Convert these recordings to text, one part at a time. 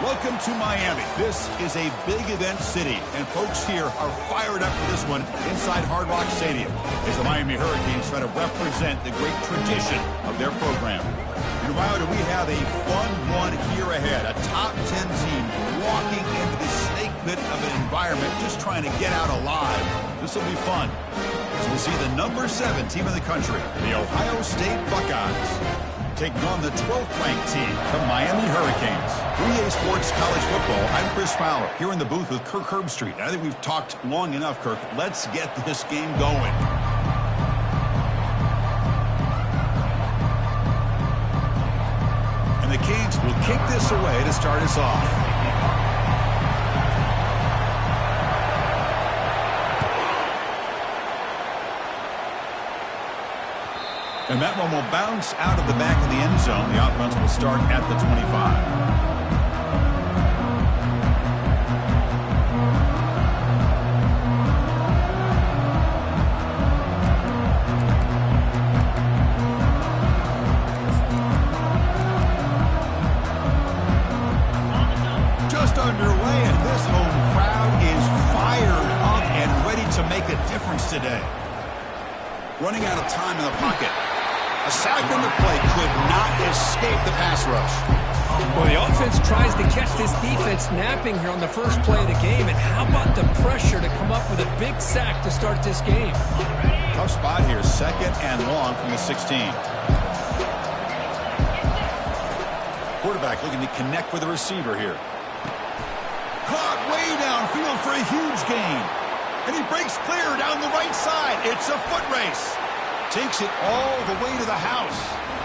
Welcome to Miami. This is a big event city, and folks here are fired up for this one inside Hard Rock Stadium as the Miami Hurricanes try to represent the great tradition of their program. And Wilder, we have a fun one here ahead. A top 10 team walking into the snake pit of an environment, just trying to get out alive. This will be fun. So we'll see the number 7 team in the country, the Ohio State Buckeyes, taking on the 12th-ranked team, the Miami Hurricanes. 3A Sports College Football, I'm Chris Fowler, here in the booth with Kirk Herbstreit. I think we've talked long enough, Kirk. Let's get this game going. And the Canes will kick this away to start us off. And that one will bounce out of the back of the end zone. The offense will start at the 25. Just underway, and this home crowd is fired up and ready to make a difference today. Running out of time in the pocket. A sack on the play could not escape the pass rush. Well, the offense tries to catch this defense napping here on the first play of the game. And how about the pressure to come up with a big sack to start this game? Tough spot here. 2nd and long from the 16. Quarterback looking to connect with the receiver here. Caught way downfield for a huge gain. And he breaks clear down the right side. It's a foot race. Takes it all the way to the house.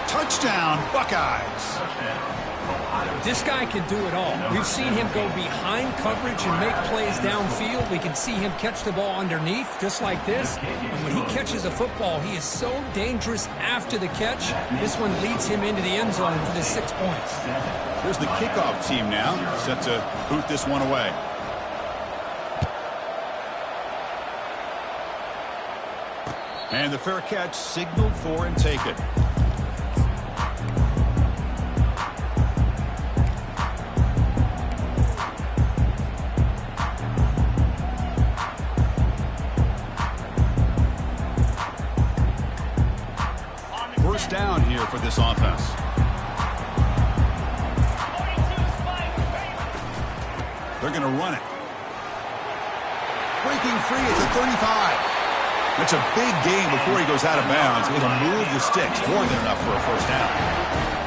Touchdown, Buckeyes. This guy can do it all. We've seen him go behind coverage and make plays downfield. We can see him catch the ball underneath, just like this. And when he catches a football, he is so dangerous after the catch. This one leads him into the end zone for the 6 points. Here's the kickoff team now, set to boot this one away. And the fair catch signaled for and taken. First down here for this offense. They're going to run it. Breaking free at the 35. It's a big gain before he goes out of bounds. It'll move the sticks more than enough for a first down.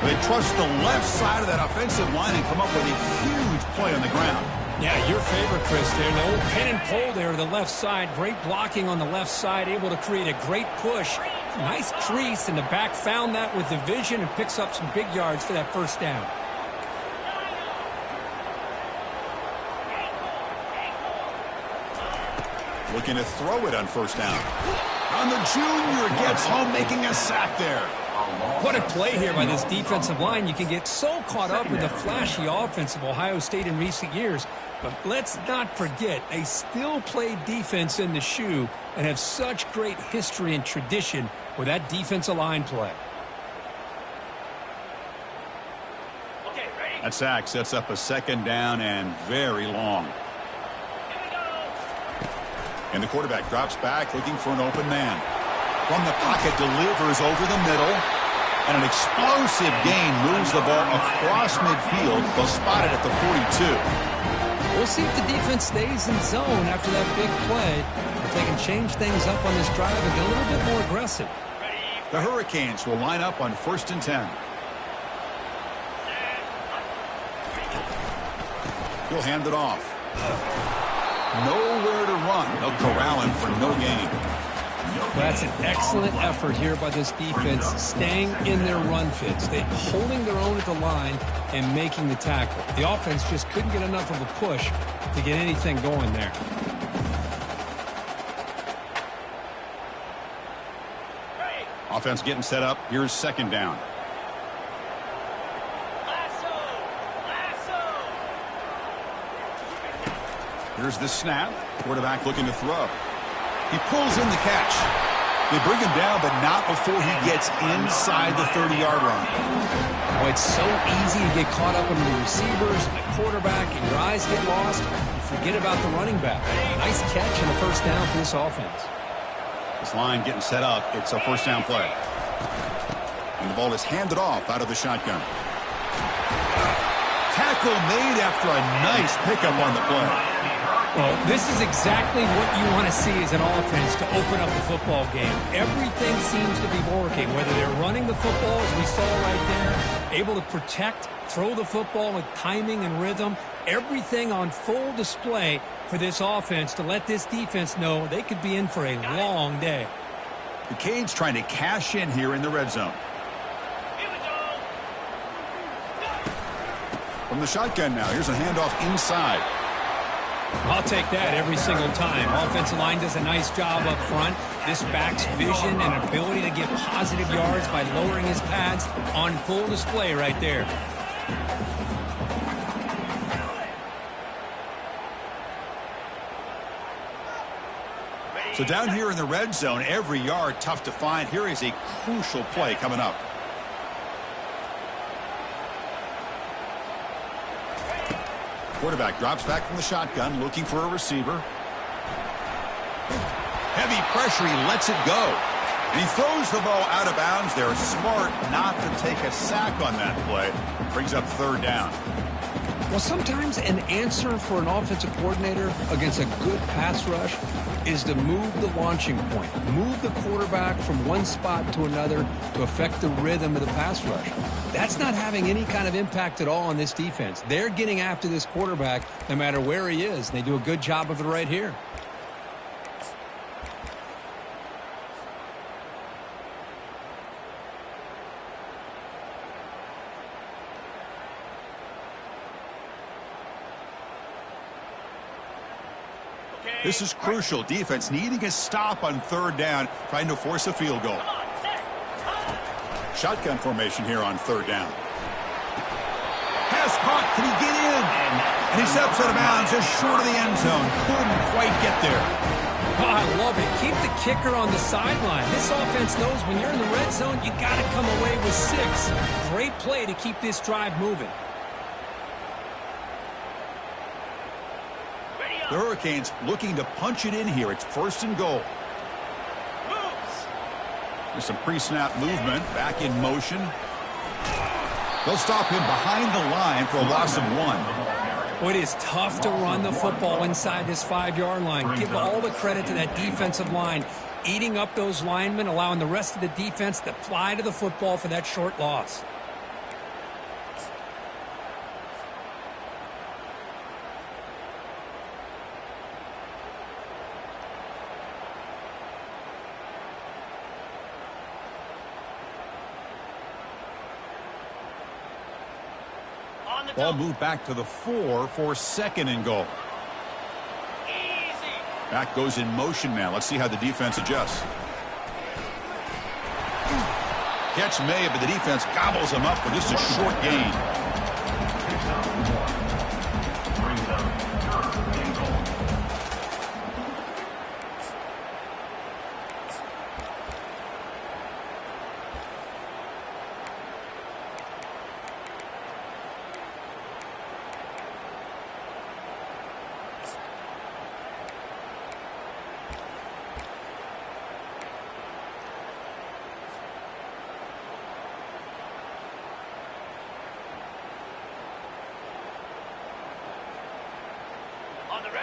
They trust the left side of that offensive line and come up with a huge play on the ground. Yeah, your favorite, Chris, there. The old pin and pull there to the left side. Great blocking on the left side, able to create a great push. Nice crease, and the back found that with the vision and picks up some big yards for that first down. Looking to throw it on first down. And the junior gets home, making a sack there. What a play here by this defensive line. You can get so caught up with the flashy offense of Ohio State in recent years. But let's not forget, they still play defense in the shoe and have such great history and tradition with that defensive line play. That sack sets up a 2nd down and very long. And the quarterback drops back, looking for an open man. From the pocket, delivers over the middle. And an explosive gain moves the ball across midfield. They'll spot it at the 42. We'll see if the defense stays in zone after that big play. If they can change things up on this drive and get a little bit more aggressive. The Hurricanes will line up on 1st and 10. He'll hand it off. Nowhere to run. They'll corral him for no gain. That's an excellent effort here by this defense, staying in their run fits. They're holding their own at the line and making the tackle. The offense just couldn't get enough of a push to get anything going there. Offense getting set up. Here's 2nd down. Here's the snap. Quarterback looking to throw. He pulls in the catch. They bring him down, but not before he gets inside the 30-yard line. Oh, it's so easy to get caught up in the receivers and the quarterback, and your eyes get lost. You forget about the running back. Nice catch and a first down for this offense. This line getting set up. It's a first down play. And the ball is handed off out of the shotgun. Tackle made after a nice pickup on the play. Well, this is exactly what you want to see as an offense to open up the football game. Everything seems to be working, whether they're running the football, as we saw right there, able to protect, throw the football with timing and rhythm, everything on full display for this offense to let this defense know they could be in for a long day. The Canes trying to cash in here in the red zone. From the shotgun now, here's a handoff inside. I'll take that every single time. Offensive line does a nice job up front. This back's vision and ability to get positive yards by lowering his pads on full display right there. So down here in the red zone, every yard tough to find. Here is a crucial play coming up. Quarterback drops back from the shotgun, looking for a receiver. Heavy pressure, he lets it go. And he throws the ball out of bounds. They're smart not to take a sack on that play. Brings up third down. Well, sometimes an answer for an offensive coordinator against a good pass rush is to move the launching point, move the quarterback from one spot to another to affect the rhythm of the pass rush. That's not having any kind of impact at all on this defense. They're getting after this quarterback no matter where he is, and they do a good job of it right here. This is crucial. Defense needing a stop on third down, trying to force a field goal. Shotgun formation here on third down. Pass caught. Can he get in? And he steps out of bounds just short of the end zone. Couldn't quite get there. Oh, I love it. Keep the kicker on the sideline. This offense knows when you're in the red zone, you got to come away with 6. Great play to keep this drive moving. The Hurricanes looking to punch it in here. It's first and goal. There's some pre-snap movement. Back in motion. They'll stop him behind the line for a loss of 1. Well, it is tough to run the football inside this 5-yard line. Give all the credit to that defensive line, eating up those linemen, allowing the rest of the defense to fly to the football for that short loss. Ball moved back to the 4 for second and goal. Back goes in motion now. Let's see how the defense adjusts. Catch made, but the defense gobbles him up for just a short gain.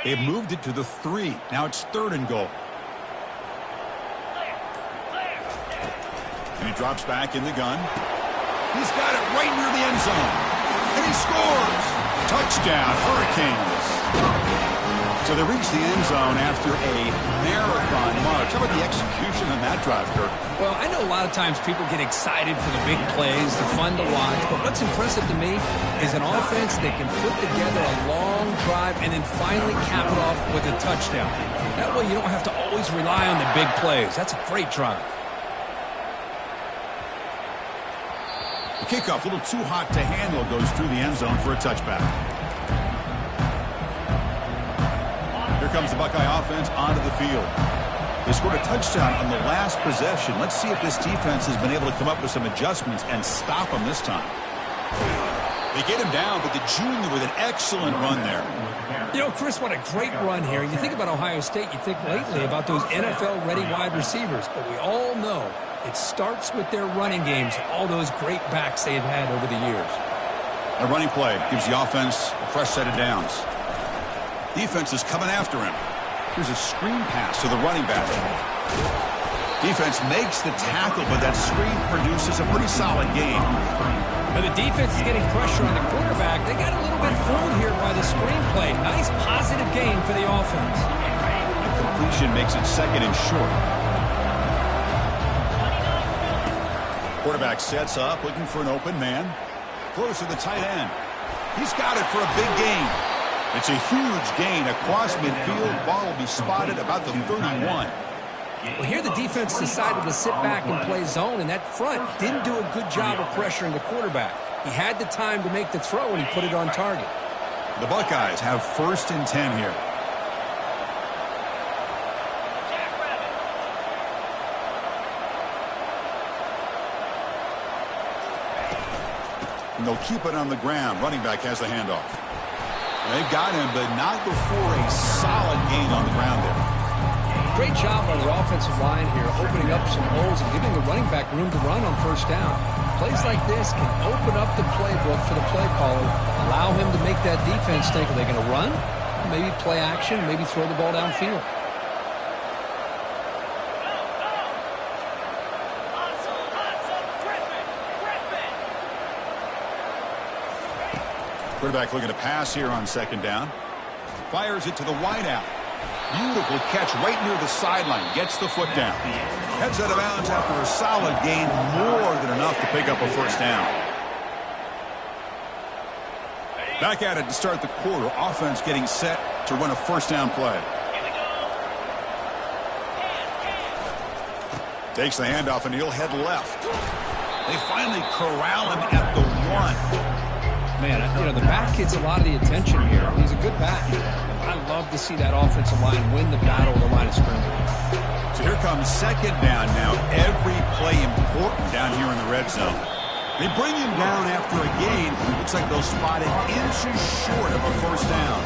They've moved it to the 3. Now it's third and goal. And he drops back in the gun. He's got it right near the end zone. And he scores. Touchdown, Hurricanes. So they reach the end zone after a marathon march. How about the execution on that drive, Kirk? Well, I know a lot of times people get excited for the big plays. They're fun to watch. But what's impressive to me is an offense that can put together a long drive and then finally cap it off with a touchdown. That way you don't have to always rely on the big plays. That's a great drive. The kickoff, a little too hot to handle, goes through the end zone for a touchback. Here comes the Buckeye offense onto the field. They scored a touchdown on the last possession. Let's see if this defense has been able to come up with some adjustments and stop them this time. They get him down, but the junior with an excellent run there. You know, Chris, what a great run here. You think about Ohio State, you think lately about those NFL-ready wide receivers, but we all know it starts with their running games, all those great backs they've had over the years. A running play gives the offense a fresh set of downs. Defense is coming after him. Here's a screen pass to the running back. Defense makes the tackle, but that screen produces a pretty solid gain. Now the defense is getting pressure on the quarterback. They got a little bit fooled here by the screen play. Nice positive gain for the offense. The completion makes it second and short. Quarterback sets up, looking for an open man. Close to the tight end. He's got it for a big gain. It's a huge gain across midfield. Ball will be spotted about the 31. Well, here the defense decided to sit back and play zone, and that front didn't do a good job of pressuring the quarterback. He had the time to make the throw, and he put it on target. The Buckeyes have 1st and 10 here. And they'll keep it on the ground. Running back has the handoff. They've got him, but not before a solid gain on the ground there. Great job on the offensive line here, opening up some holes and giving the running back room to run on 1st down. Plays like this can open up the playbook for the play caller, allow him to make that defense think, are they going to run? Maybe play action, maybe throw the ball downfield. Quarterback looking to pass here on 2nd down. Fires it to the wideout. Beautiful catch right near the sideline. Gets the foot down. Heads out of bounds after a solid gain. More than enough to pick up a 1st down. Back at it to start the quarter. Offense getting set to run a 1st down play. Takes the handoff and he'll head left. They finally corral him at the 1. Man, you know, the back gets a lot of the attention here. He's a good back. I love to see that offensive line win the battle of the line of scrimmage. So here comes 2nd down now. Every play important down here in the red zone. They bring him down after a gain. Looks like they'll spot it inches short of a 1st down.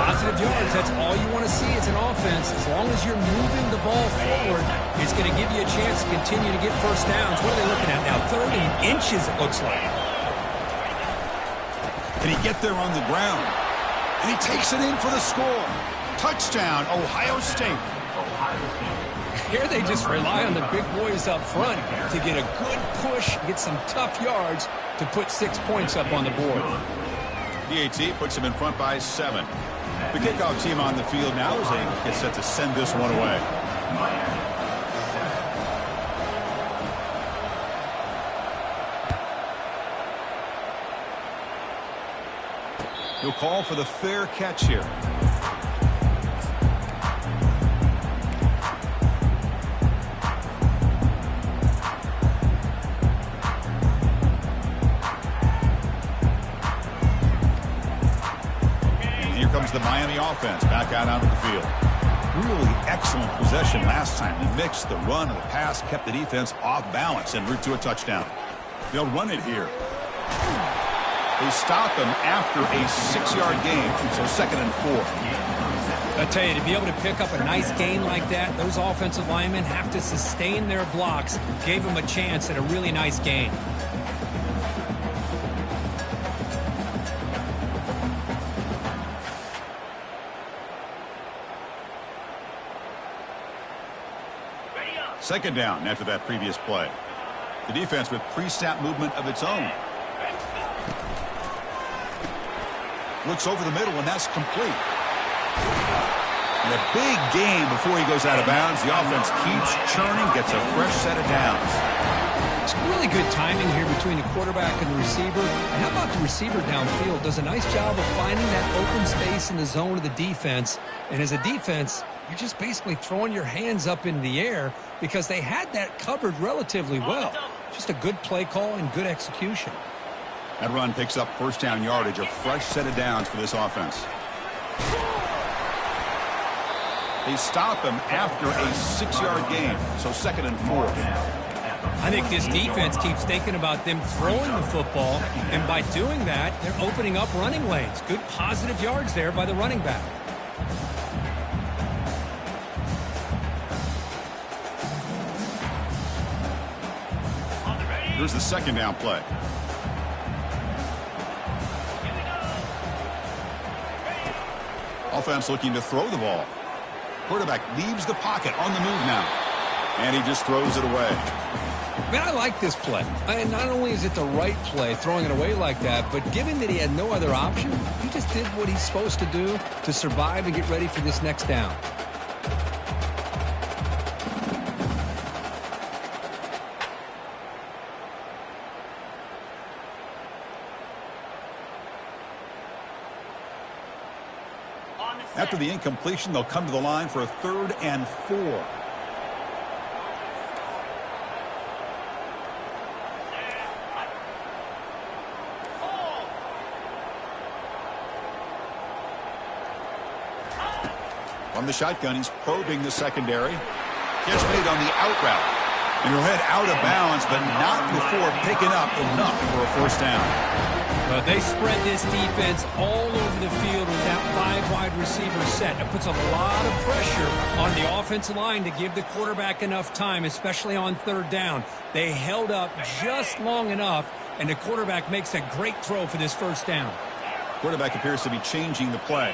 Positive yards, that's all you want to see as an offense. As long as you're moving the ball forward, it's going to give you a chance to continue to get 1st downs. What are they looking at now? 30 inches, it looks like. Can he get there on the ground? And he takes it in for the score. Touchdown, Ohio State. Here they just rely on the big boys up front to get a good push, get some tough yards to put 6 points up on the board. DAT puts him in front by 7. The kickoff team on the field now as they get set to send this one away. He'll call for the fair catch here. And here comes the Miami offense back out onto the field. Really excellent possession last time. They mixed the run and the pass, kept the defense off balance en route to a touchdown. They'll run it here. They stop him after a 6-yard gain, so 2nd and 4. I tell you, to be able to pick up a nice gain like that, those offensive linemen have to sustain their blocks. Gave them a chance at a really nice gain. Second down after that previous play. The defense with pre-snap movement of its own. Looks over the middle, and that's complete. And a big gain before he goes out of bounds. The offense keeps churning, gets a fresh set of downs. It's really good timing here between the quarterback and the receiver. And how about the receiver downfield? Does a nice job of finding that open space in the zone of the defense. And as a defense, you're just basically throwing your hands up in the air because they had that covered relatively well. Just a good play call and good execution. That run picks up 1st down yardage, a fresh set of downs for this offense. They stop him after a 6-yard gain, so 2nd and 4. I think this defense keeps thinking about them throwing the football, and by doing that, they're opening up running lanes. Good positive yards there by the running back. Here's the 2nd down play. Offense looking to throw the ball. Quarterback leaves the pocket on the move now. And he just throws it away. Man, I like this play. And not only is it the right play, throwing it away like that, but given that he had no other option, he just did what he's supposed to do to survive and get ready for this next down. After the incompletion, they'll come to the line for a 3rd and 4. From the shotgun, he's probing the secondary. Catch made on the out route. And he'll head out of bounds, but not before picking up enough for a 1st down. They spread this defense all over the field with that 5 wide receiver set. It puts a lot of pressure on the offensive line to give the quarterback enough time, especially on 3rd down. They held up just long enough, and the quarterback makes a great throw for this 1st down. Quarterback appears to be changing the play.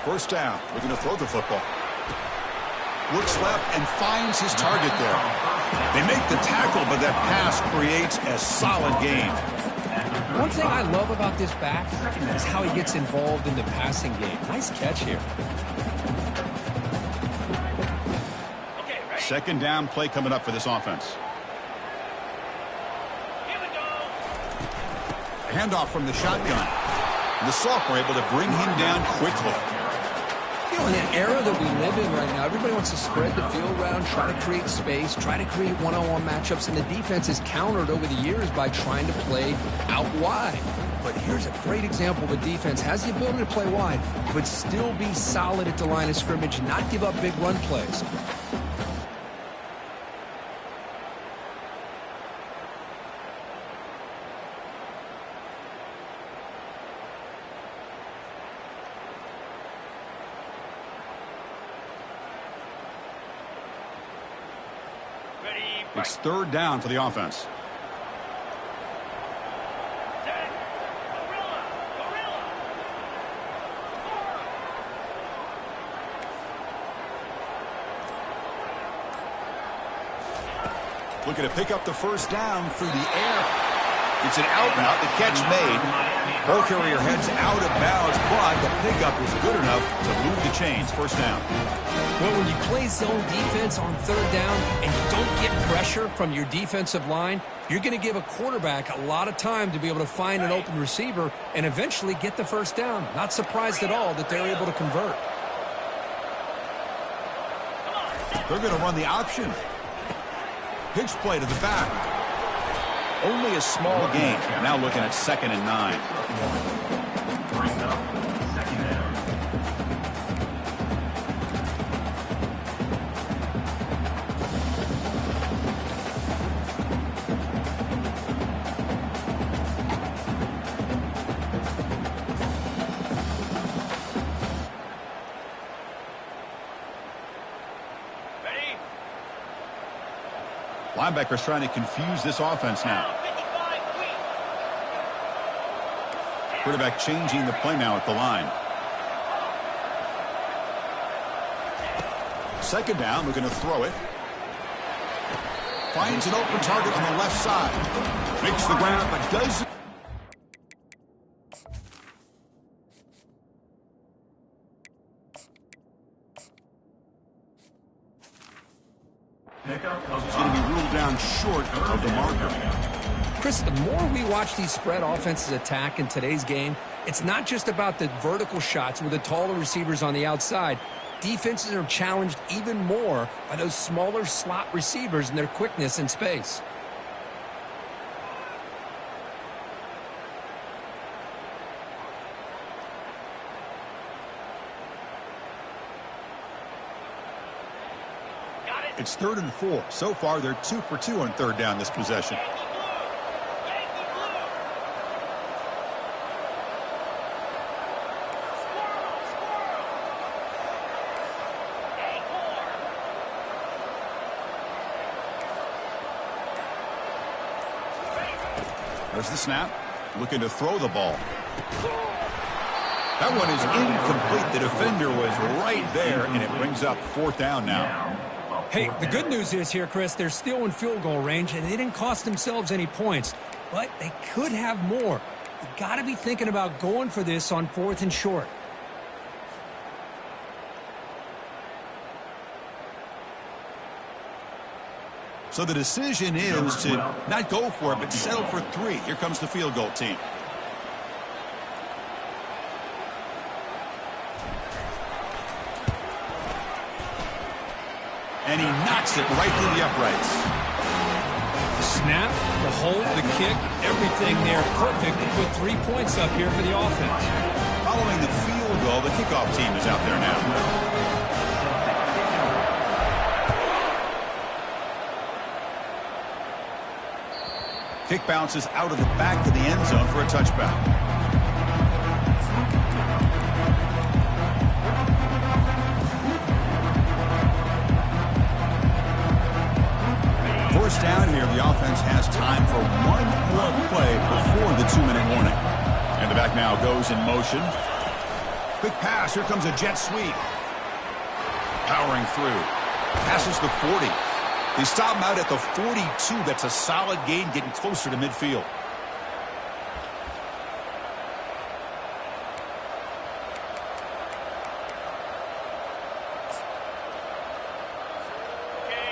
First down, looking to throw the football. Looks left and finds his target there. They make the tackle, but that pass creates a solid gain. One thing I love about this back is how he gets involved in the passing game. Nice catch here. 2nd down play coming up for this offense. Handoff from the shotgun. The sophomore able to bring him down quickly. You know, in an era that we live in right now, everybody wants to spread the field around, try to create space, try to create one-on-one matchups, and the defense is countered over the years by trying to play out wide. But here's a great example of a defense has the ability to play wide, but still be solid at the line of scrimmage, not give up big run plays. It's 3rd down for the offense. Looking to pick up the 1st down through the air. It's an out route. The catch made. Ball carrier heads out of bounds, but the pickup is good enough to move the chains. 1st down. Well, when you play zone defense on 3rd down and you don't get pressure from your defensive line, you're going to give a quarterback a lot of time to be able to find an open receiver and eventually get the 1st down. Not surprised at all that they're able to convert. They're going to run the option. Pitch play to the back. Only a small gain. Now looking at 2nd and 9. Linebackers trying to confuse this offense now. Quarterback changing the play now at the line. 2nd down, we're going to throw it. Finds an open target on the left side. Makes the ground, but doesn't. It's going to be ruled down short of the marker. Chris, the more we watch these spread offenses attack in today's game, it's not just about the vertical shots with the taller receivers on the outside. Defenses are challenged even more by those smaller slot receivers and their quickness in space. It's 3rd and 4. So far, they're 2 for 2 on 3rd down this possession. There's the snap. Looking to throw the ball. That one is incomplete. The defender was right there, and it brings up 4th down now. Hey, the good news is here, Chris, they're still in field goal range, and they didn't cost themselves any points, but they could have more. You got to be thinking about going for this on 4th and short. So the decision is to not go for it, but settle for 3. Here comes the field goal team. And he knocks it right through the uprights. The snap, the hold, the kick, everything there perfect to put 3 points up here for the offense. Following the field goal, the kickoff team is out there now. Kick bounces out of the back of the end zone for a touchback. First down here, the offense has time for one more play before the 2-minute warning. And the back now goes in motion. Quick pass, here comes a jet sweep. Powering through. Passes the 40. They stop him out at the 42. That's a solid gain, getting closer to midfield.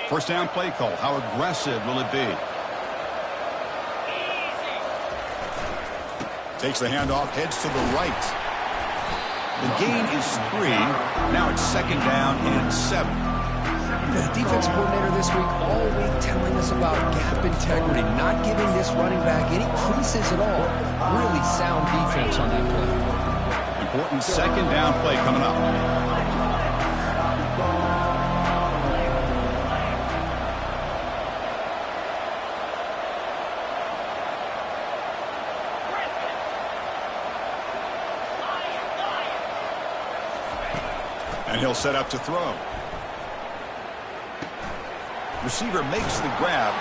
First down play call. How aggressive will it be? Takes the handoff, heads to the right. The gain is 3. Now it's 2nd down and 7. The defense coordinator this week all week telling us about gap integrity, not giving this running back any creases at all. Really sound defense on that play. Important 2nd down play coming up. And he'll set up to throw. Receiver makes the grab,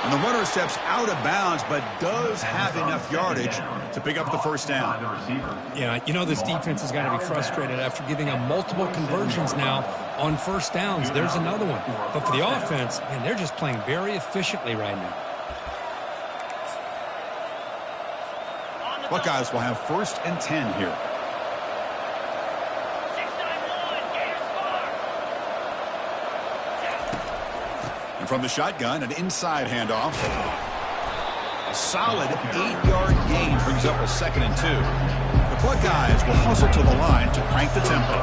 and the runner steps out of bounds, but does have enough yardage to pick up the first down. Yeah, you know this defense has got to be frustrated after giving them multiple conversions now on first downs. There's another one. But for the offense, man, they're just playing very efficiently right now. Buckeyes will have 1st and 10 here. From the shotgun, an inside handoff. A solid 8-yard gain brings up a 2nd and 2. The Buckeyes will hustle to the line to crank the tempo.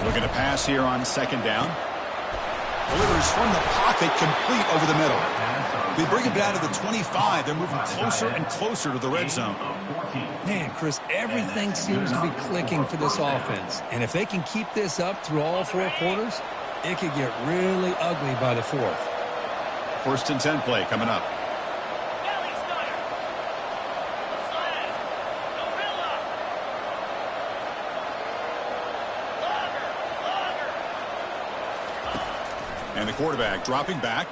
Looking to pass here on 2nd down. Delivers from the pocket, complete over the middle. They bring it down to the 25. They're moving closer and closer to the red zone. Man, Chris, everything seems to be clicking for this offense. And if they can keep this up through all 4 quarters, it could get really ugly by the 4th. 1st and 10 play coming up. And the quarterback dropping back.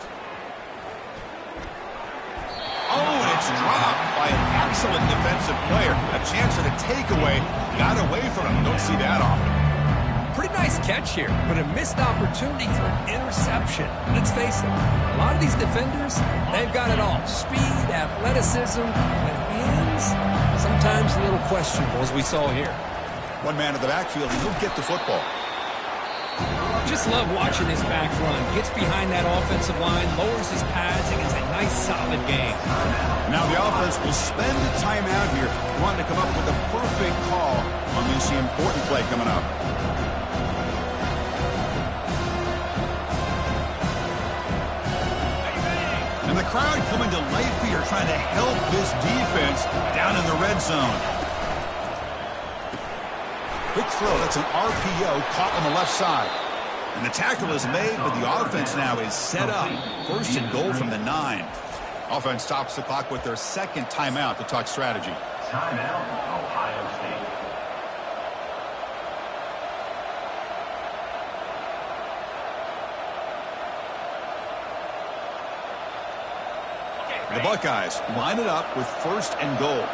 Oh, and it's dropped by an excellent defensive player. A chance at a takeaway. Got away from him. Don't see that often. Pretty nice catch here, but a missed opportunity for an interception. Let's face it, a lot of these defenders, they've got it all. Speed, athleticism, but hands, sometimes a little questionable, as we saw here. One man in the backfield, he'll get the football. Just love watching this back run. Gets behind that offensive line, lowers his pads, and gets a nice solid gain. Now the offense will spend the timeout here, wanting to come up with a perfect call on this important play coming up. And the crowd coming to life here, trying to help this defense down in the red zone. Quick throw, that's an RPO caught on the left side. And the tackle is made, but the offense now is set up. First and goal from the 9. Offense stops the clock with their second timeout to talk strategy. Timeout, Ohio State. The Buckeyes line it up with first and goal.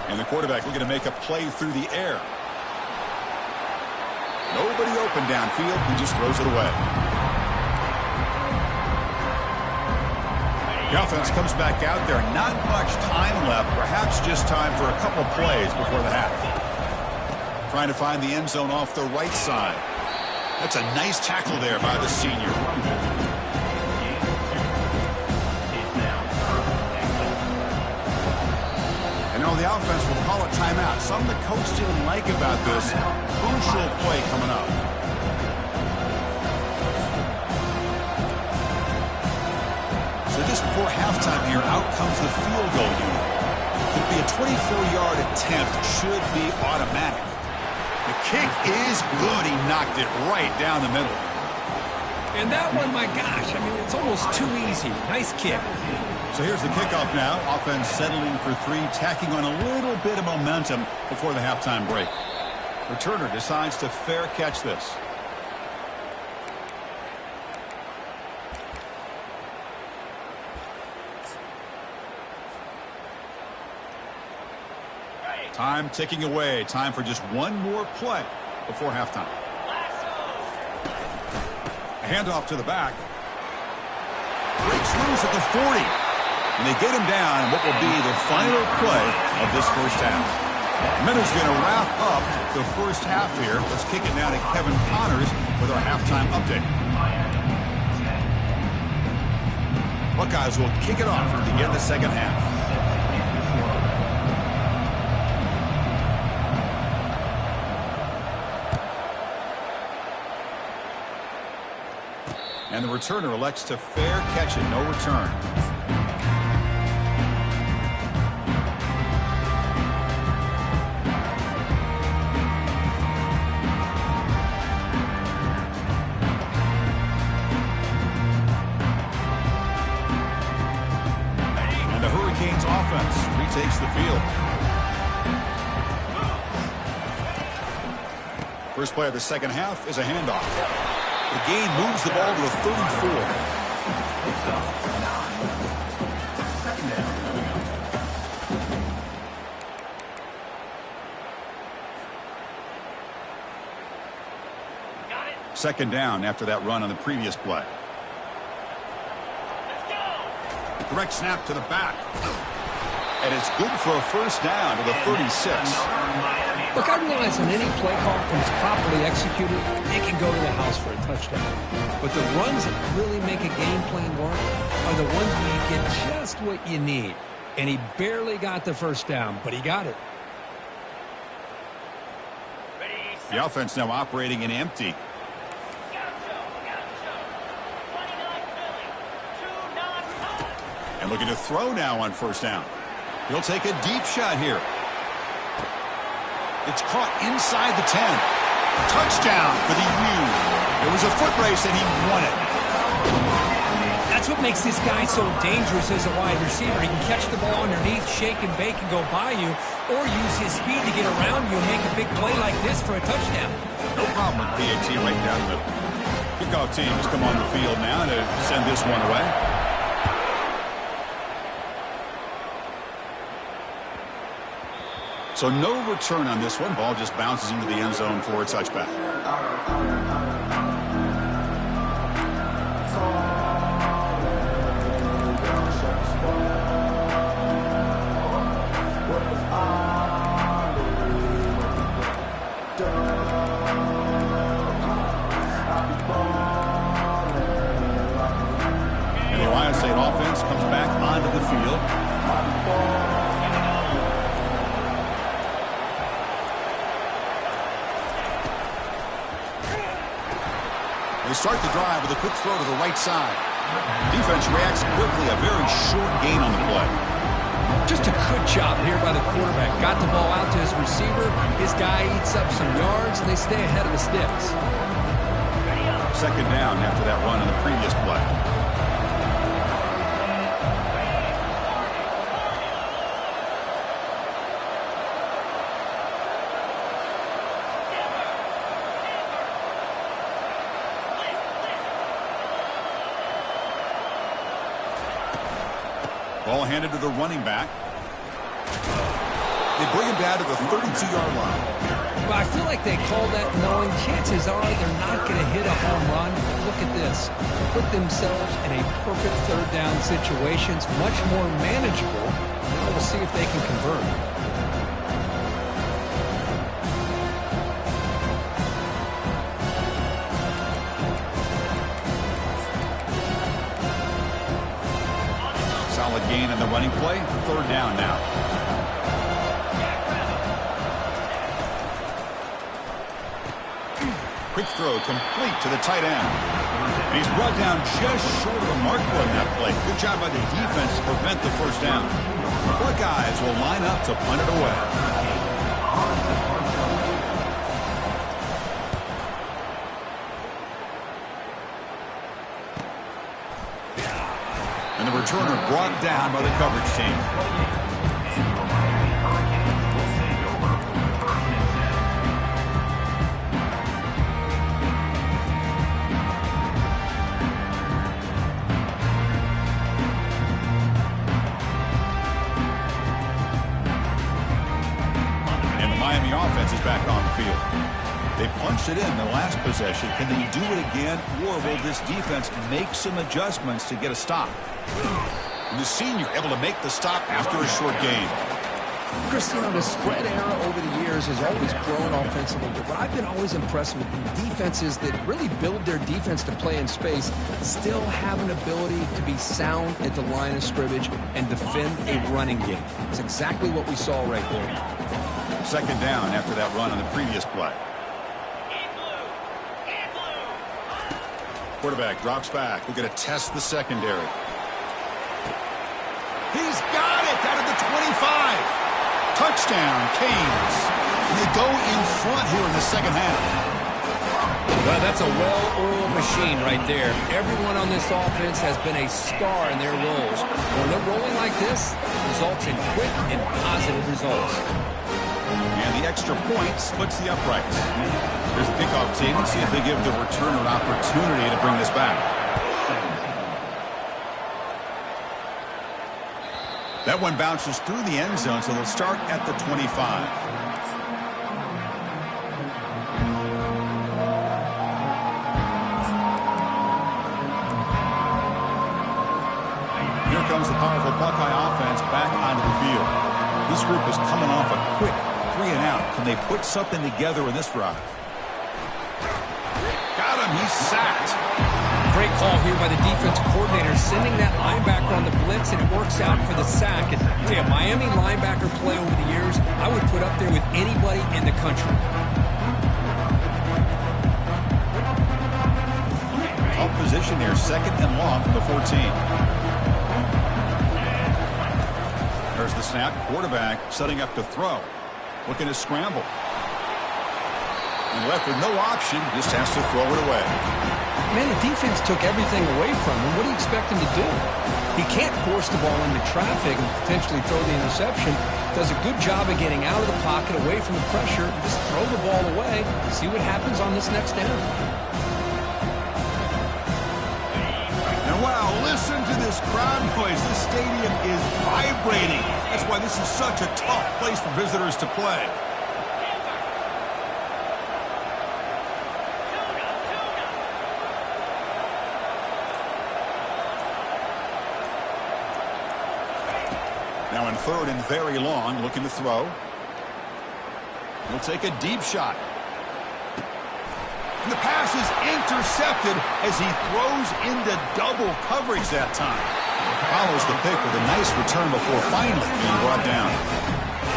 And the quarterback looking to make a play through the air. Nobody open downfield. He just throws it away. The offense comes back out there. Not much time left. Perhaps just time for a couple plays before the half. Trying to find the end zone off the right side. That's a nice tackle there by the senior. And now the offense will call a timeout. Something the coach didn't like about this. Crucial play coming up. So just before halftime here, out comes the field goal unit. Could be a 24-yard attempt. Should be automatic. The kick is good. He knocked it right down the middle. And that one, my gosh, I mean, it's almost too easy. Nice kick. So here's the kickoff now. Offense settling for 3, tacking on a little bit of momentum before the halftime break. Returner decides to fair catch this. Time ticking away. Time for just one more play before halftime. A handoff to the back. Breaks loose at the 40. And they get him down in what will be the final play of this first half. Minutes going to wrap up the first half here. Let's kick it now to Kevin Connors with our halftime update. Buckeyes will kick it off to begin the second half. And the returner elects to fair catch it, no return. And the Hurricanes offense retakes the field. First play of the second half is a handoff. The game moves the ball to the 34. Second down after that run on the previous play. Direct snap to the back. And it's good for a first down to the 36. Look, I realize when any play call is properly executed, they can go to the house for a touchdown. But the runs that really make a game plan work are the ones where you get just what you need. And he barely got the first down, but he got it. The offense now operating in empty. And looking to throw now on first down. He'll take a deep shot here. It's caught inside the 10. Touchdown for the U. It was a foot race and he won it. That's what makes this guy so dangerous as a wide receiver. He can catch the ball underneath, shake and bake and go by you, or use his speed to get around you and make a big play like this for a touchdown. No problem with PAT right down the middle. Kickoff teams come on the field now to send this one away. So no return on this one. Ball just bounces into the end zone for a touchback. And the Ohio State offense comes back onto the field. They start the drive with a quick throw to the right side. Defense reacts quickly. A very short gain on the play. Just a good job here by the quarterback. Got the ball out to his receiver. His guy eats up some yards, and they stay ahead of the sticks. Second down after that run on the previous play. Ball handed to the running back. They bring him down to the 32-yard line. Well, I feel like they call that knowing chances are they're not going to hit a home run. Look at this. Put themselves in a perfect third down situation. It's much more manageable. Now we'll see if they can convert. Solid gain in the running play. Third down now. Quick throw complete to the tight end. And he's brought down just short of the mark on that play. Good job by the defense to prevent the first down. Buckeyes will line up to punt it away. And the returner brought down by the coverage team. Offense is back on the field. They punched it in the last possession. Can they do it again, or will this defense make some adjustments to get a stop? And the senior able to make the stop after a short gain. Cristiano, the spread era over the years has always grown offensively, but I've been always impressed with the defenses that really build their defense to play in space, still have an ability to be sound at the line of scrimmage and defend a running game. It's exactly what we saw right there. Second down after that run on the previous play. Quarterback drops back. We're going to test the secondary. He's got it out of the 25. Touchdown, Canes. And they go in front here in the second half. Well, that's a well-oiled machine right there. Everyone on this offense has been a star in their roles. When they're rolling like this, results in quick and positive results. And the extra point splits the uprights. Here's the kickoff team. Let's see if they give the returner an opportunity to bring this back. That one bounces through the end zone, so they'll start at the 25. Here comes the powerful Buckeye offense back onto the field. This group is coming off a quick 3-and-out. Can they put something together in this drive? Got him. He's sacked. Great call here by the defense coordinator, sending that linebacker on the blitz, and it works out for the sack. And tell you, Miami linebacker play over the years, I would put up there with anybody in the country. Tough position here, second and long from the 14. There's the snap. Quarterback setting up to throw. Looking to scramble. And left with no option, just has to throw it away. Man, the defense took everything away from him. What do you expect him to do? He can't force the ball into traffic and potentially throw the interception. Does a good job of getting out of the pocket, away from the pressure, and just throw the ball away. See what happens on this next down. And wow, listen to this crowd noise. This stadium is vibrating. That's why this is such a tough place for visitors to play. Now in third and very long, looking to throw. He'll take a deep shot. And the pass is intercepted as he throws into double coverage that time. Follows the pick with a nice return before finally being brought down.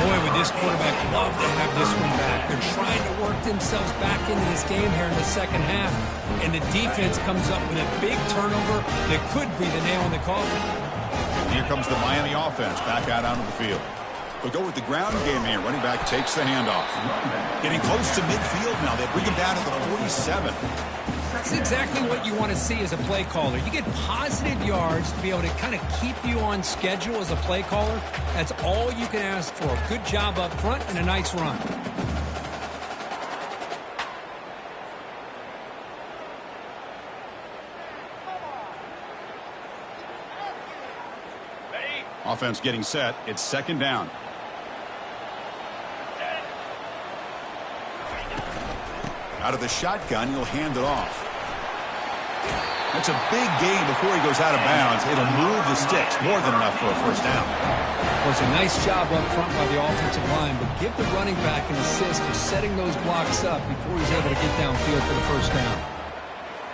Boy, would this quarterback love to have this one back. They're trying to work themselves back into this game here in the second half. And the defense comes up with a big turnover that could be the nail in the coffin. here comes the Miami offense back out onto the field. They'll go with the ground game here. Running back takes the handoff. Getting close to midfield now. They bring him down to the 47. That's exactly what you want to see as a play caller. You get positive yards to be able to kind of keep you on schedule as a play caller. That's all you can ask for. A good job up front and a nice run. Offense getting set. It's second down. Out of the shotgun, he'll hand it off. That's a big gain before he goes out of bounds. It'll move the sticks. More than enough for a first down. Well, it's a nice job up front by the offensive line, but give the running back an assist for setting those blocks up before he's able to get downfield for the first down.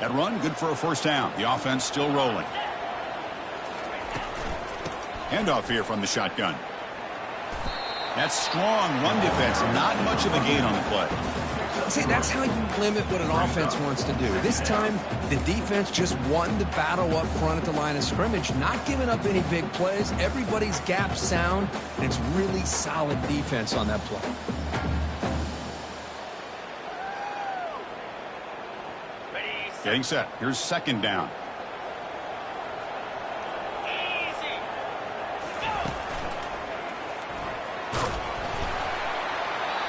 That run, good for a first down. The offense still rolling. Handoff here from the shotgun. That's strong run defense. Not much of a gain on the play. See, that's how you limit what an offense wants to do. This time, the defense just won the battle up front at the line of scrimmage, not giving up any big plays. Everybody's gap sound, and it's really solid defense on that play. Getting set. Here's second down.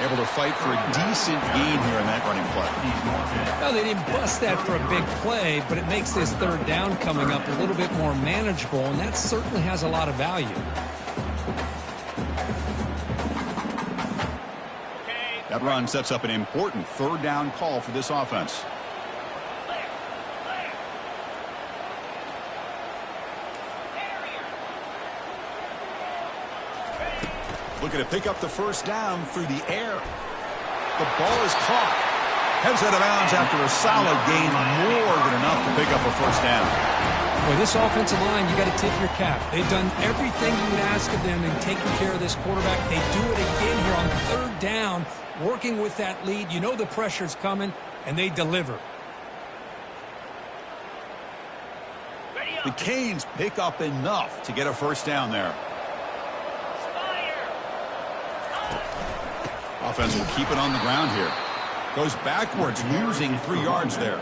Able to fight for a decent gain here in that running play. Well, they didn't bust that for a big play, but it makes this third down coming up a little bit more manageable, and that certainly has a lot of value. That run sets up an important third down call for this offense. Looking to pick up the first down through the air. The ball is caught. Heads out of bounds after a solid gain, more than enough to pick up a first down. Boy, this offensive line, you got to tip your cap. They've done everything you would ask of them in taking care of this quarterback. They do it again here on third down, working with that lead. You know the pressure's coming, and they deliver. The Canes pick up enough to get a first down there. Offense will keep it on the ground here. Goes backwards, losing 3 yards there.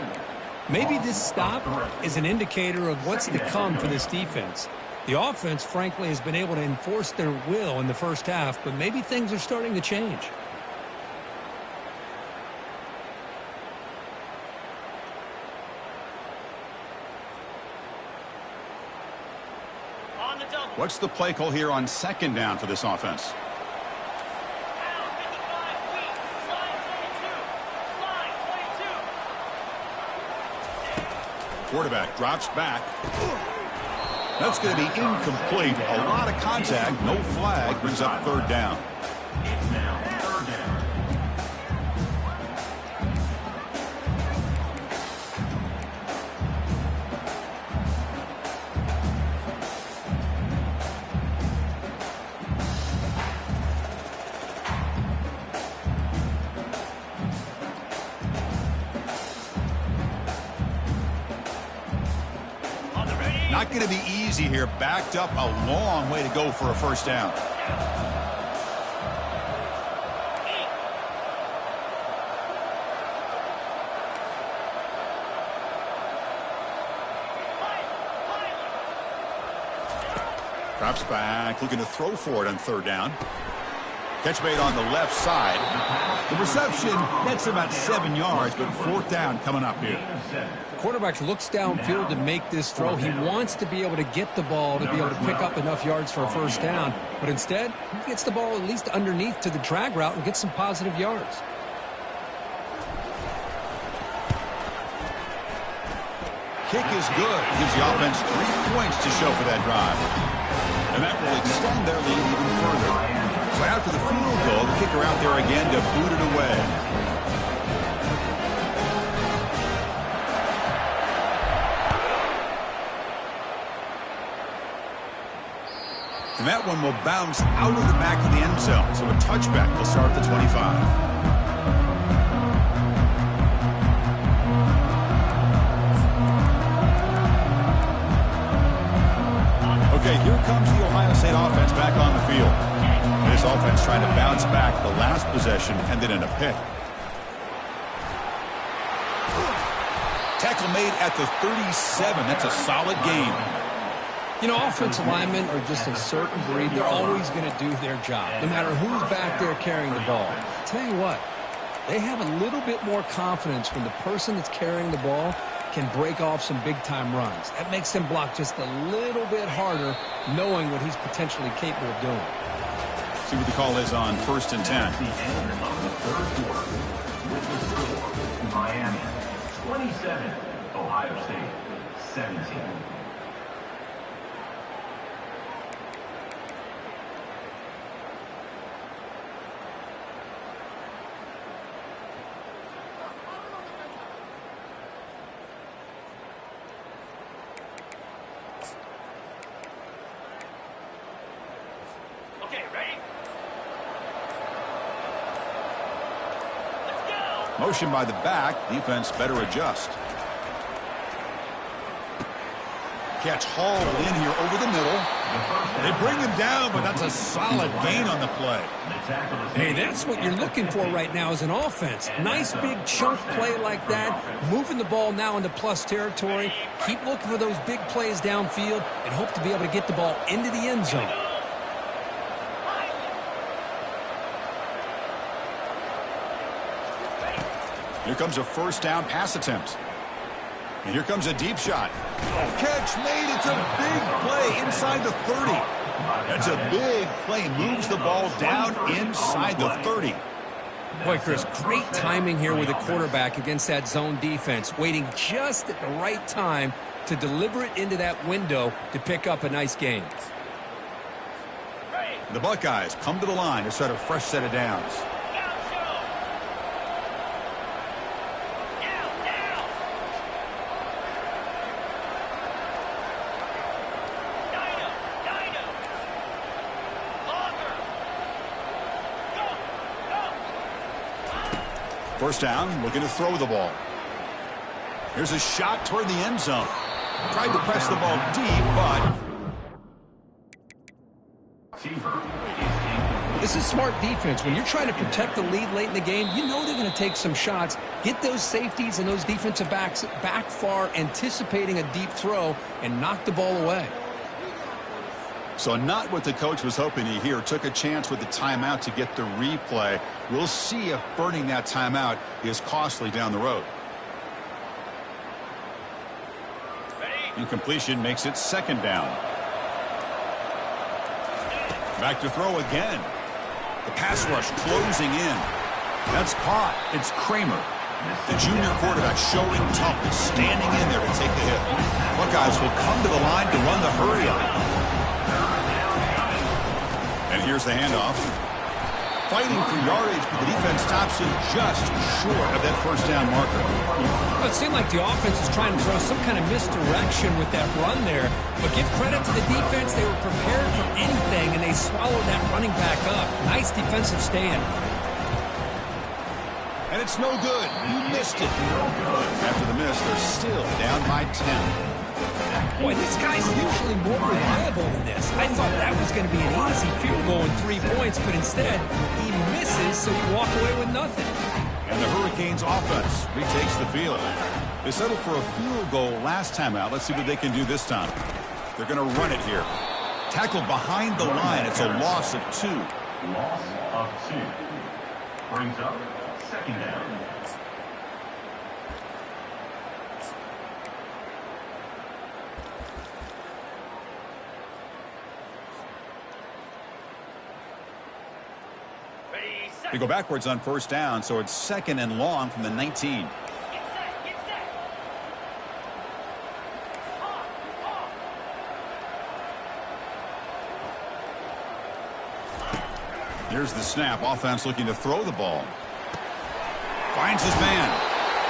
Maybe this stop is an indicator of what's to come for this defense. The offense, frankly, has been able to enforce their will in the first half, but maybe things are starting to change. What's the play call here on second down for this offense? Quarterback drops back. That's going to be incomplete. A lot of contact. No flag. Brings up third down. It's now third down. Not going to be easy here. Backed up a long way to go for a first down. Drops back, looking to throw for it on third down. Catch made on the left side. The reception, that's about 7 yards, but fourth down coming up here. Quarterback looks downfield to make this throw. He wants to be able to get the ball to be able to pick up enough yards for a first down. But instead, he gets the ball at least underneath to the drag route and gets some positive yards. Kick is good. Gives the offense 3 points to show for that drive. And that will extend their lead even further. So after the field goal, the kicker out there again to boot it away. And that one will bounce out of the back of the end zone. So a touchback will start at the 25. Okay, Here comes the Ohio State offense back on the field. This offense trying to bounce back the last possession, ended in a pick. Tackle made at the 37. That's a solid gain. You know, offensive linemen are just a certain breed. They're always going to do their job, no matter who's back there carrying the ball. I'll tell you what, they have a little bit more confidence when the person that's carrying the ball can break off some big-time runs. That makes them block just a little bit harder, knowing what he's potentially capable of doing. See what the call is on 1st and 10. The end of the third quarter. With the score, Miami 27, Ohio State 17. Motion by the back. Defense better adjust. Catch hauled in here over the middle. They bring him down, but that's a solid gain on the play. Hey, that's what you're looking for right now as an offense. Nice big chunk play like that. Moving the ball now into plus territory. Keep looking for those big plays downfield and hope to be able to get the ball into the end zone. Here comes a first down pass attempt. And here comes a deep shot. Catch made. It's a big play inside the 30. That's a big play. Moves the ball down inside the 30. Boy, Chris, great timing here with the quarterback against that zone defense. Waiting just at the right time to deliver it into that window to pick up a nice gain. The Buckeyes come to the line to start a fresh set of downs. First down, looking to throw the ball. Here's a shot toward the end zone. Tried to press the ball deep, but... This is smart defense. When you're trying to protect the lead late in the game, you know they're going to take some shots. Get those safeties and those defensive backs back far, anticipating a deep throw, and knock the ball away. So not what the coach was hoping to hear. Took a chance with the timeout to get the replay. We'll see if burning that timeout is costly down the road. Incompletion makes it second down. Back to throw again. The pass rush closing in. That's caught. It's Kramer. The junior quarterback showing toughness, standing in there to take the hit. Buckeyes will come to the line to run the hurry up. And here's the handoff. Fighting for yardage, but the defense stops him just short of that first down marker. Well, it seemed like the offense was trying to throw some kind of misdirection with that run there. But give credit to the defense. They were prepared for anything, and they swallowed that running back up. Nice defensive stand. And it's no good. You missed it. After the miss, they're still down by 10. Boy, this guy's usually more reliable than this. I thought that was going to be an easy field goal and 3 points, but instead, he misses, so you walk away with nothing. And the Hurricanes offense retakes the field. They settled for a field goal last time out. Let's see what they can do this time. They're going to run it here. Tackled behind the line. It's a loss of 2. Loss of 2. Brings up second down. They go backwards on first down, so it's second and long from the 19. Here's the snap. Offense looking to throw the ball. Finds his man.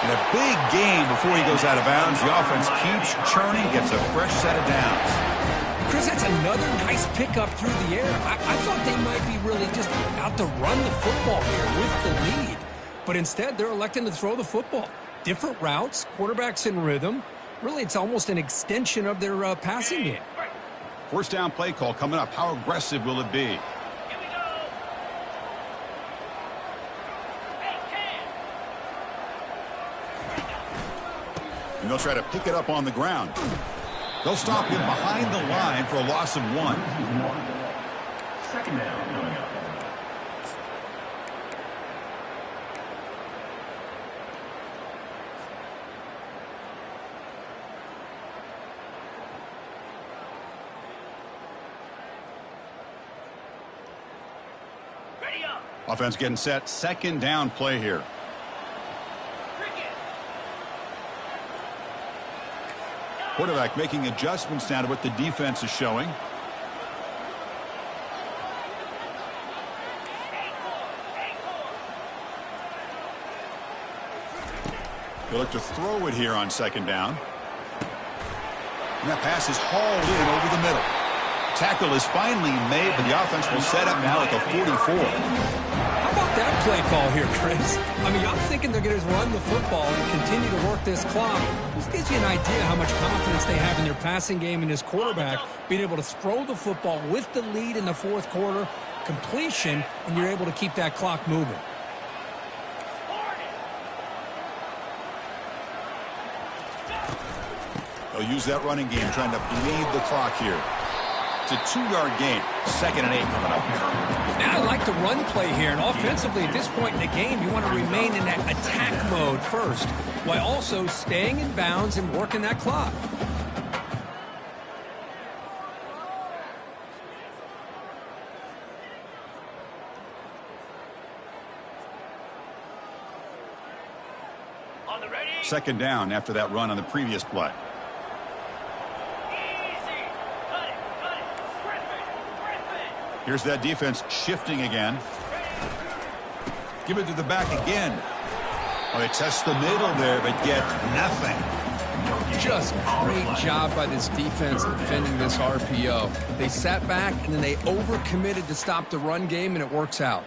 And a big gain before he goes out of bounds. The offense keeps churning, gets a fresh set of downs. Chris, that's another nice pickup through the air. I thought they might be really just out to run the football here with the lead. But instead, they're electing to throw the football. Different routes, quarterbacks in rhythm. Really, it's almost an extension of their passing game. First down play call coming up. How aggressive will it be? Here we go. And they'll try to pick it up on the ground. They'll stop him behind the line for a loss of 1. Second down coming up. Ready up. Offense getting set. Second down play here. Quarterback making adjustments now to what the defense is showing. They look to throw it here on second down. And that pass is hauled in over the middle. Tackle is finally made, but the offense will set up now at the 44. How about that play call here, Chris? I mean, I'm thinking they're going to run the football and continue to work this clock. This gives you an idea how much confidence they have in their passing game and his quarterback being able to throw the football with the lead in the fourth quarter, completion, and you're able to keep that clock moving. They'll use that running game trying to bleed the clock here. It's a 2-yard gain. 2nd and 8 coming up. Now I like the run play here, and offensively at this point in the game, you want to remain in that attack mode first, while also staying in bounds and working that clock. On the ready. Second down after that run on the previous play. Here's that defense shifting again. Give it to the back again. Well, they test the middle there, but get nothing. Just great job by this defense defending this RPO. They sat back, and then they overcommitted to stop the run game, and it works out.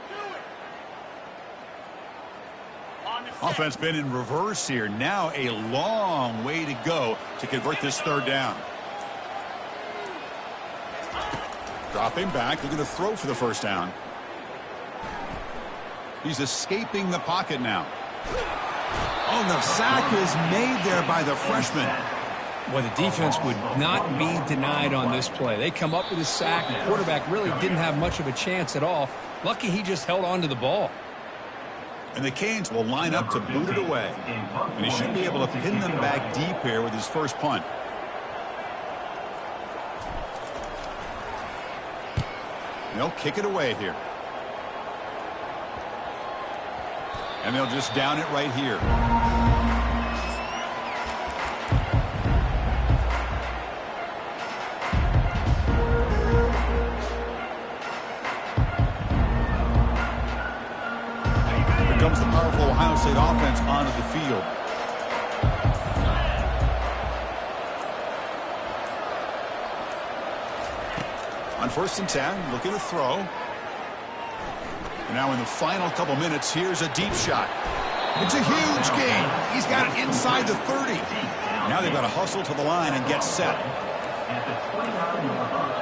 Offense been in reverse here. Now a long way to go to convert this third down. Dropping back, looking to throw for the first down. He's escaping the pocket now. Oh, the sack is made there by the freshman. Well, the defense would not be denied on this play. They come up with a sack. The quarterback really didn't have much of a chance at all. Lucky he just held on to the ball. And the Canes will line up to boot it away. And he should be able to pin them back deep here with his first punt. And they'll kick it away here. And they'll just down it right here. Here comes the powerful Ohio State offense onto the field. On 1st and 10, looking to throw. And now in the final couple minutes, here's a deep shot. It's a huge gain. He's got it inside the 30. Now they've got to hustle to the line and get set. At the 29-yard line.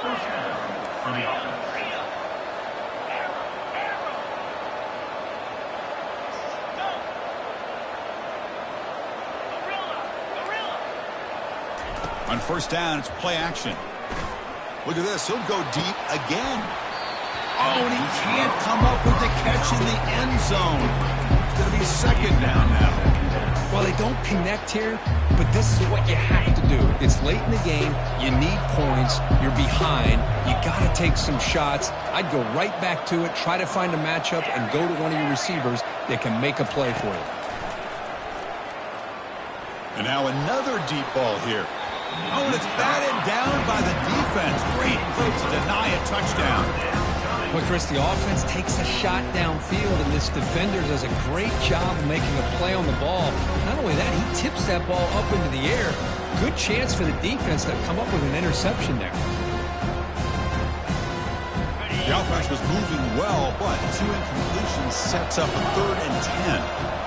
First down for the offense. On 1st down, it's play action. Look at this. He'll go deep again. Oh, and he can't come up with the catch in the end zone. It's going to be 2nd down now. Well, they don't connect here, but this is what you have to do. It's late in the game. You need points. You're behind. You got to take some shots. I'd go right back to it, try to find a matchup, and go to one of your receivers that can make a play for you. And now another deep ball here. Oh, and it's batted down by the defense. Great play to deny a touchdown. Well, Chris, the offense takes a shot downfield, and this defender does a great job of making a play on the ball. Not only that, he tips that ball up into the air. Good chance for the defense to come up with an interception there. The offense was moving well, but 2 incompletions sets up a 3rd and 10.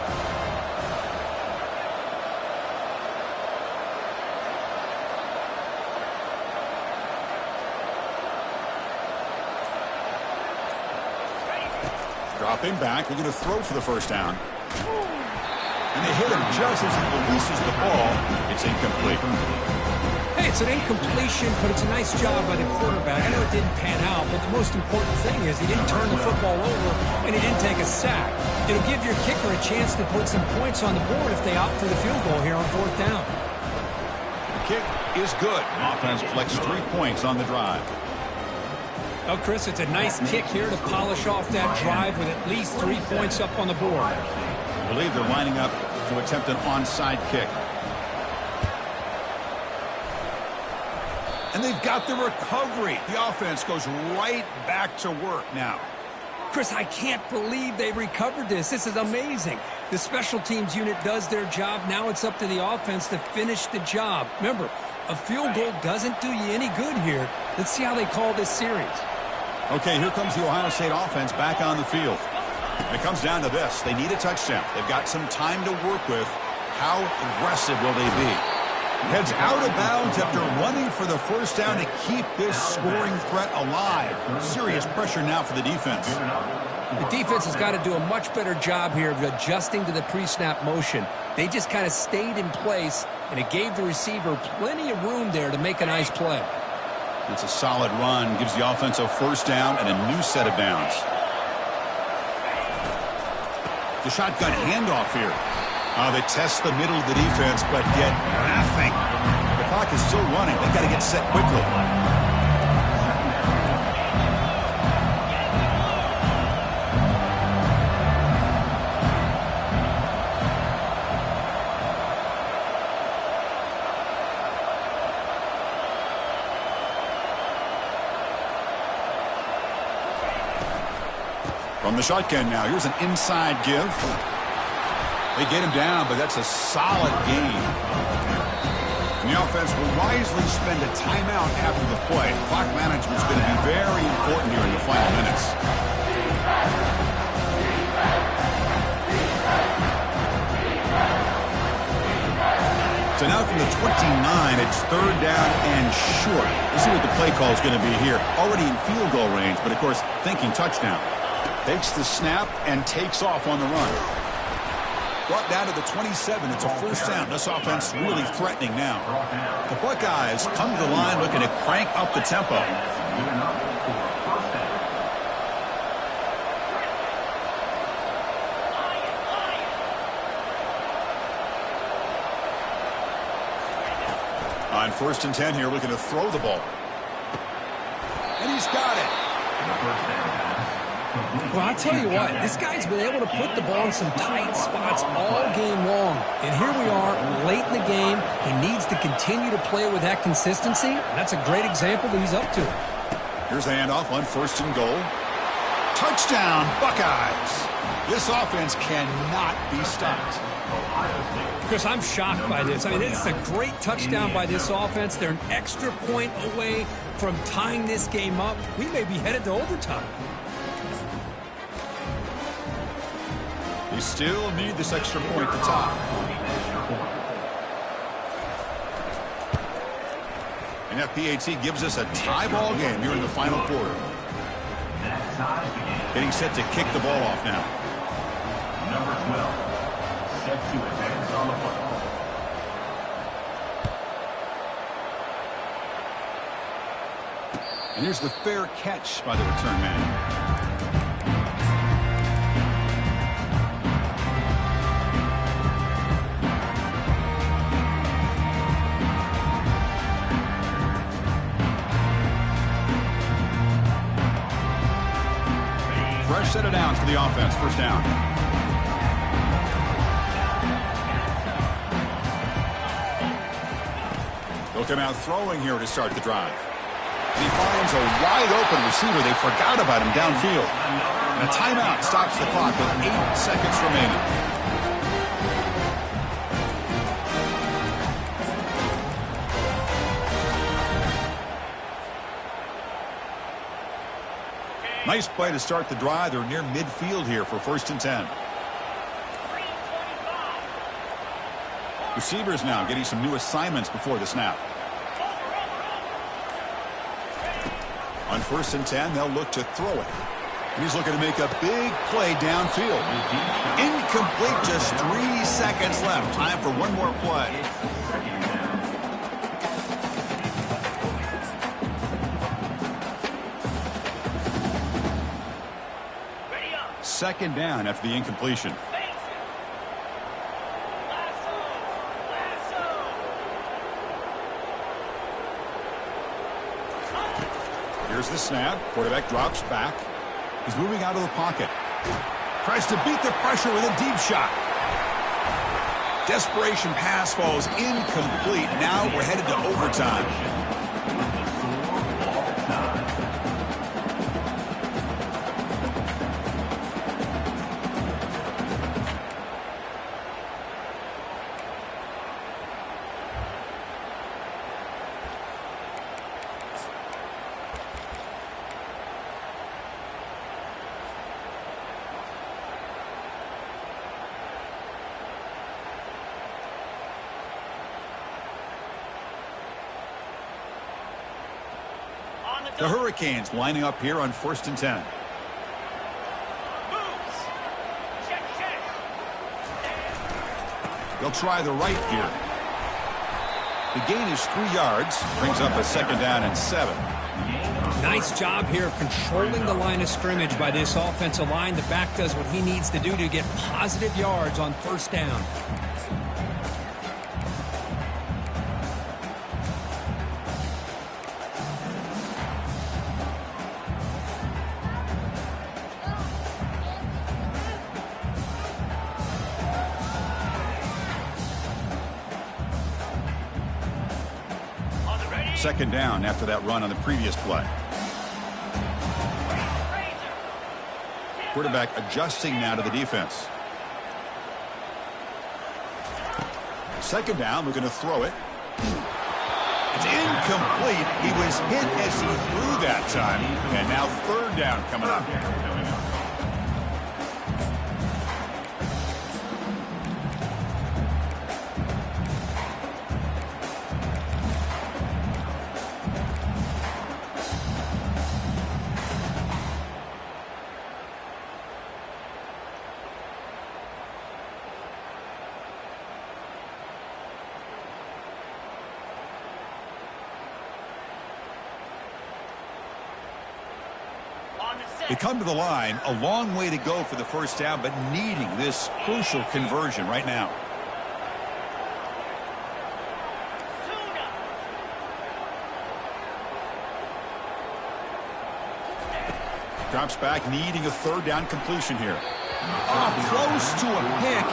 Dropping back, looking to throw for the first down. And they hit him just as he releases the ball. It's incomplete. Hey, it's an incompletion, but it's a nice job by the quarterback. I know it didn't pan out, but the most important thing is he didn't turn the football over and he didn't take a sack. It'll give your kicker a chance to put some points on the board if they opt for the field goal here on fourth down. The kick is good. Offense collects 3 points on the drive. Oh, Chris, it's a nice kick here to polish off that drive with at least 3 points up on the board. I believe they're lining up to attempt an onside kick. And they've got the recovery. The offense goes right back to work now. Chris, I can't believe they recovered this. This is amazing. The special teams unit does their job. Now it's up to the offense to finish the job. Remember, a field goal doesn't do you any good here. Let's see how they call this series. Okay, here comes the Ohio State offense back on the field. And it comes down to this. They need a touchdown. They've got some time to work with. How aggressive will they be? Heads out of bounds after running for the first down to keep this scoring threat alive. Serious pressure now for the defense. The defense has got to do a much better job here of adjusting to the pre-snap motion. They just kind of stayed in place, and it gave the receiver plenty of room there to make a nice play. It's a solid run. Gives the offense a first down and a new set of downs. The shotgun handoff here. They test the middle of the defense, but get nothing. The clock is still running. They've got to get set quickly. From the shotgun now, here's an inside give. They get him down, but that's a solid gain. And the offense will wisely spend a timeout after the play. Clock management is going to be very important here in the final minutes. So now from the 29, it's third down and short. Let's see what the play call is going to be here. Already in field goal range, but of course thinking touchdown. Takes the snap and takes off on the run. Brought down to the 27. It's a first down. This offense really threatening now. The Buckeyes come to the line looking to crank up the tempo. On first and 10 here, looking to throw the ball. And he's got it. Well, I'll tell you what, this guy's been able to put the ball in some tight spots all game long. And here we are, late in the game. He needs to continue to play with that consistency. That's a great example that he's up to. Here's a handoff on first and goal. Touchdown, Buckeyes. This offense cannot be stopped. Chris, I'm shocked by this. I mean, it's a great touchdown by this offense. They're an extra point away from tying this game up. We may be headed to overtime. You still need this extra point to top. And that PAT gives us a tie ball game here in the final quarter. Getting set to kick the ball off now. Number 12, set to advance on the football. And here's the fair catch by the return man. Fresh set of downs for the offense. First down. They'll come out throwing here to start the drive. And he finds a wide open receiver. They forgot about him downfield. And a timeout stops the clock with 8 seconds remaining. Nice play to start the drive. They're near midfield here for first and 10. Receivers now getting some new assignments before the snap. On first and 10, they'll look to throw it. He's looking to make a big play downfield. Incomplete, just 3 seconds left. Time for one more play. Second down after the incompletion. Here's the snap. Quarterback drops back. He's moving out of the pocket. Tries to beat the pressure with a deep shot. Desperation pass falls incomplete. Now we're headed to overtime. The Hurricanes lining up here on 1st and 10. They'll try the right here. The gain is 3 yards. Brings up a second down and 7. Nice job here of controlling the line of scrimmage by this offensive line. The back does what he needs to do to get positive yards on 1st down. Second down after that run on the previous play. Quarterback adjusting now to the defense. Second down, looking to throw it. It's incomplete. He was hit as he threw that time. And now 3rd down coming up. They come to the line, a long way to go for the 1st down, but needing this crucial conversion right now. Drops back, needing a 3rd down completion here. Close to a pick,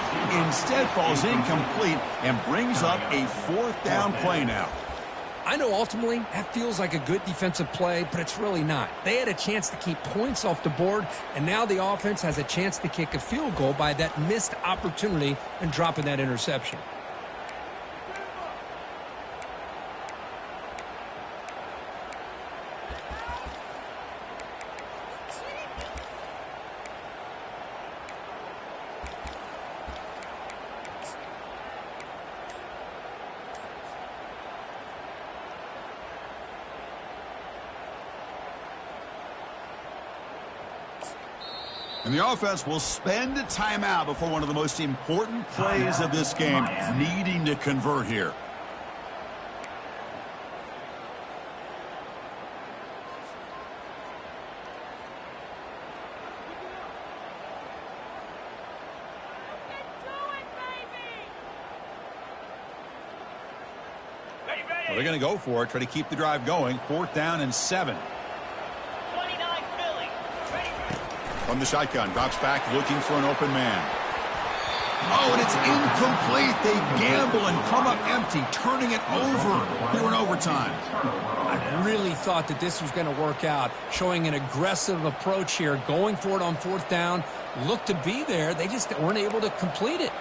instead falls incomplete and brings up a 4th down play now. I know ultimately that feels like a good defensive play, but it's really not. They had a chance to keep points off the board, and now the offense has a chance to kick a field goal by that missed opportunity and dropping that interception. And the offense will spend a timeout before one of the most important plays of this game, needing to convert here. Well, they're going to go for it, try to keep the drive going. 4th down and 7. From the shotgun, drops back, looking for an open man. Oh, and it's incomplete. They gamble and come up empty, turning it over here in overtime. I really thought that this was going to work out, showing an aggressive approach here, going for it on 4th down. Looked to be there. They just weren't able to complete it.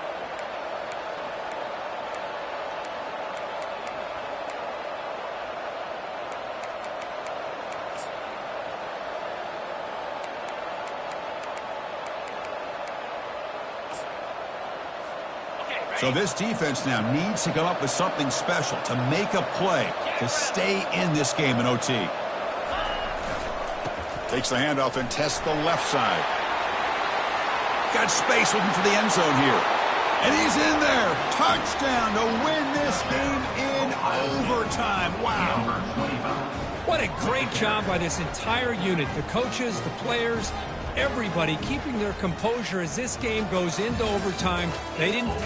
So this defense now needs to come up with something special to make a play to stay in this game in OT. Takes the handoff and tests the left side. Got space looking for the end zone here. And he's in there. Touchdown to win this game in overtime. Wow. What a great job by this entire unit. The coaches, the players, everybody keeping their composure as this game goes into overtime. They didn't pay